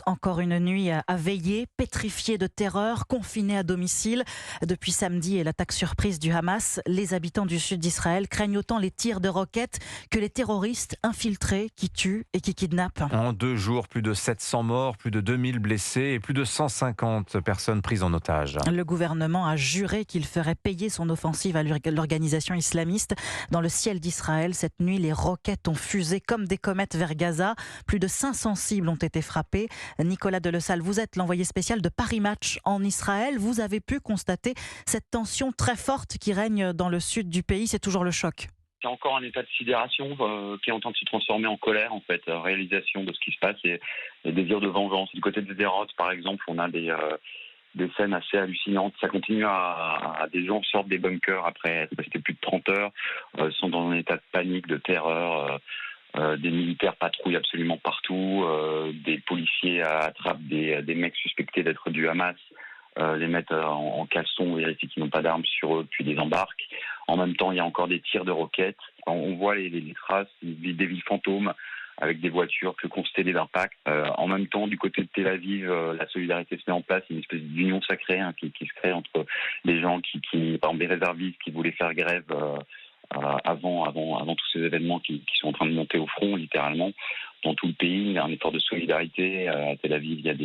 Encore une nuit à veiller, pétrifiés de terreur, confinés à domicile. Depuis samedi et l'attaque surprise du Hamas, les habitants du sud d'Israël craignent autant les tirs de roquettes que les terroristes infiltrés qui tuent et qui kidnappent. En 2 jours, plus de 700 morts, plus de 2000 blessés et plus de 150 personnes prises en otage. Le gouvernement a juré qu'il ferait payer son offensive à l'organisation islamiste. Dans le ciel d'Israël, cette nuit, les roquettes ont fusé comme des comètes vers Gaza. Plus de 500 cibles ont été frappées. Nicolas Delessal, vous êtes l'envoyé spécial de Paris Match en Israël. Vous avez pu constater cette tension très forte qui règne dans le sud du pays. C'est toujours le choc. C'est encore un état de sidération qui est en train de se transformer en colère, en fait, réalisation de ce qui se passe et désir de vengeance. Du côté de Sderot, par exemple, on a des scènes assez hallucinantes. Ça continue à des gens sortent des bunkers après être restés plus de 30 heures, sont dans un état de panique, de terreur. Des militaires patrouillent absolument partout, des policiers attrapent des mecs suspectés d'être du Hamas, les mettent en caleçon, vérifient qu'ils n'ont pas d'armes sur eux, puis les embarquent. En même temps, il y a encore des tirs de roquettes. On voit les traces des villes fantômes avec des voitures plus constellées d'impact. En même temps, du côté de Tel Aviv, la solidarité se met en place, une espèce d'union sacrée qui se crée entre les gens par exemple des réservistes qui voulaient faire grève avant tous ces événements qui sont en train de monter au front, littéralement, dans tout le pays. Il y a un effort de solidarité. À Tel Aviv, il y a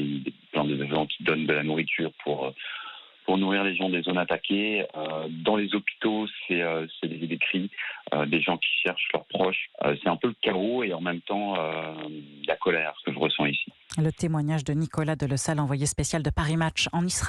plein de gens qui donnent de la nourriture pour nourrir les gens des zones attaquées. Dans les hôpitaux, c'est des cris, des gens qui cherchent leurs proches. C'est un peu le chaos et en même temps la colère, ce que je ressens ici. Le témoignage de Nicolas Delessal, envoyé spécial de Paris Match en Israël.